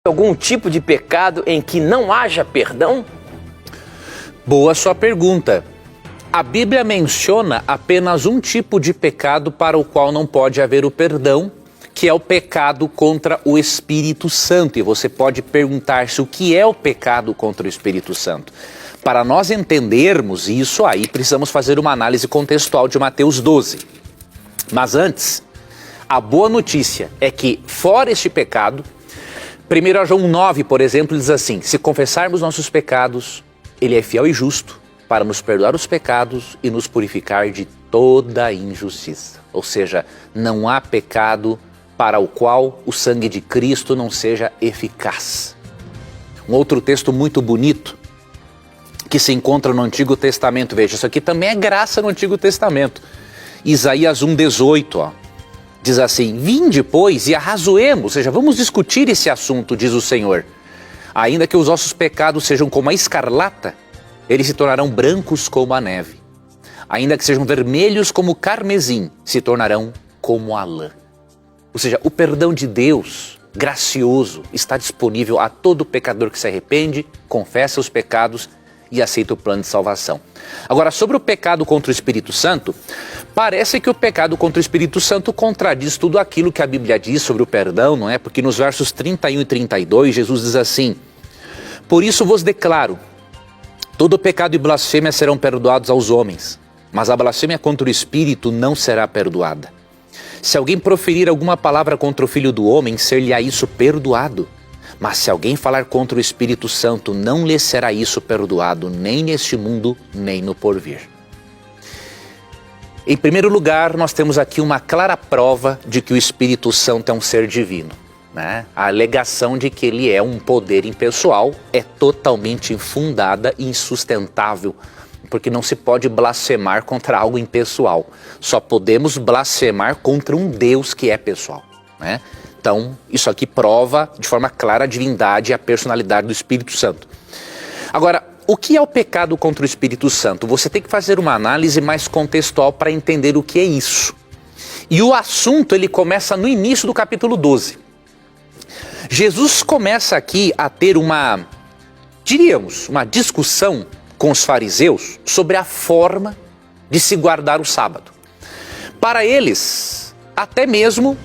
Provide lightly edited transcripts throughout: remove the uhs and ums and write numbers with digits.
Algum tipo de pecado em que não haja perdão? Boa sua pergunta. A Bíblia menciona apenas um tipo de pecado para o qual não pode haver o perdão, que é o pecado contra o Espírito Santo. E você pode perguntar-se o que é o pecado contra o Espírito Santo. Para nós entendermos isso aí, precisamos fazer uma análise contextual de Mateus 12. Mas antes, a boa notícia é que, fora este pecado, 1 João 9, por exemplo, diz assim: se confessarmos nossos pecados, Ele é fiel e justo para nos perdoar os pecados e nos purificar de toda injustiça. Ou seja, não há pecado para o qual o sangue de Cristo não seja eficaz. Um outro texto muito bonito que se encontra no Antigo Testamento, veja, isso aqui também é graça no Antigo Testamento. Isaías 1,18, ó. Diz assim: vinde, pois, e arrazoemos, ou seja, vamos discutir esse assunto, diz o Senhor. Ainda que os vossos pecados sejam como a escarlata, eles se tornarão brancos como a neve. Ainda que sejam vermelhos como o carmesim, se tornarão como a lã. Ou seja, o perdão de Deus, gracioso, está disponível a todo pecador que se arrepende, confessa os pecados e aceita o plano de salvação. Agora, sobre o pecado contra o Espírito Santo, parece que o pecado contra o Espírito Santo contradiz tudo aquilo que a Bíblia diz sobre o perdão, não é? Porque nos versos 31 e 32, Jesus diz assim: por isso vos declaro, todo pecado e blasfêmia serão perdoados aos homens, mas a blasfêmia contra o Espírito não será perdoada. Se alguém proferir alguma palavra contra o Filho do Homem, ser-lhe-á isso perdoado. Mas se alguém falar contra o Espírito Santo, não lhe será isso perdoado, nem neste mundo, nem no porvir. Em primeiro lugar, nós temos aqui uma clara prova de que o Espírito Santo é um ser divino, né? A alegação de que ele é um poder impessoal é totalmente infundada e insustentável, porque não se pode blasfemar contra algo impessoal. Só podemos blasfemar contra um Deus que é pessoal, né? Então, isso aqui prova de forma clara a divindade e a personalidade do Espírito Santo. Agora, o que é o pecado contra o Espírito Santo? Você tem que fazer uma análise mais contextual para entender o que é isso. E o assunto, ele começa no início do capítulo 12. Jesus começa aqui a ter uma discussão com os fariseus sobre a forma de se guardar o sábado. Para eles, até mesmo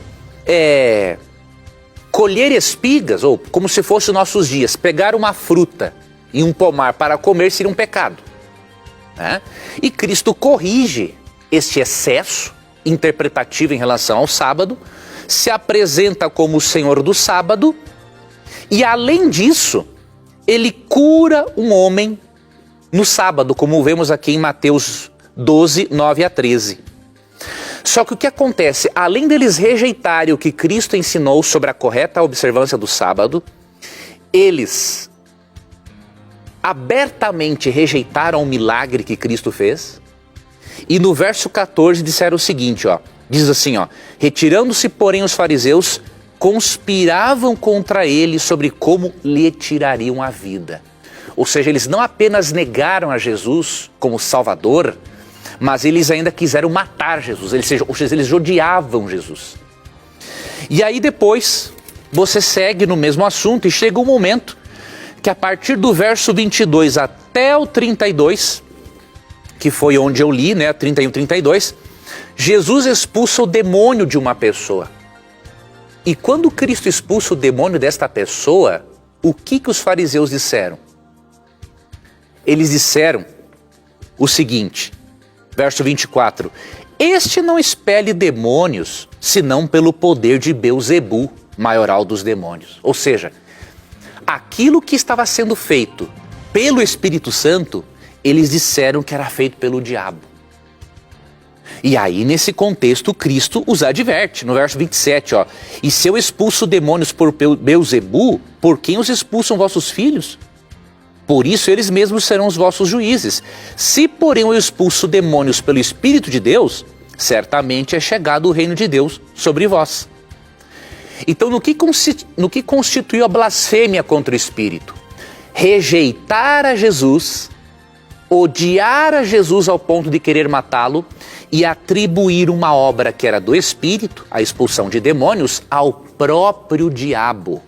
colher espigas, ou como se fosse nossos dias, pegar uma fruta em um pomar para comer seria um pecado, né? E Cristo corrige este excesso interpretativo em relação ao sábado, se apresenta como o Senhor do sábado e, além disso, ele cura um homem no sábado, como vemos aqui em Mateus 12, 9 a 13. Só que o que acontece, além deles rejeitarem o que Cristo ensinou sobre a correta observância do sábado, eles abertamente rejeitaram o milagre que Cristo fez. E no verso 14 disseram o seguinte, ó, diz assim, ó: retirando-se, porém, os fariseus, conspiravam contra ele sobre como lhe tirariam a vida. Ou seja, eles não apenas negaram a Jesus como Salvador, mas eles ainda quiseram matar Jesus, eles odiavam Jesus. E aí depois, você segue no mesmo assunto e chega um momento que a partir do verso 22 até o 32, que foi onde eu li, né, 31 e 32, Jesus expulsa o demônio de uma pessoa. E quando Cristo expulsa o demônio desta pessoa, o que os fariseus disseram? Eles disseram o seguinte, verso 24: este não expele demônios, senão pelo poder de Belzebu, maioral dos demônios. Ou seja, aquilo que estava sendo feito pelo Espírito Santo, eles disseram que era feito pelo diabo. E aí, nesse contexto, Cristo os adverte, no verso 27, ó: e se eu expulso demônios por Belzebu, por quem os expulsam vossos filhos? Por isso eles mesmos serão os vossos juízes. Se, porém, eu expulso demônios pelo Espírito de Deus, certamente é chegado o reino de Deus sobre vós. Então, no que constituiu a blasfêmia contra o Espírito? Rejeitar a Jesus, odiar a Jesus ao ponto de querer matá-lo e atribuir uma obra que era do Espírito, a expulsão de demônios, ao próprio diabo.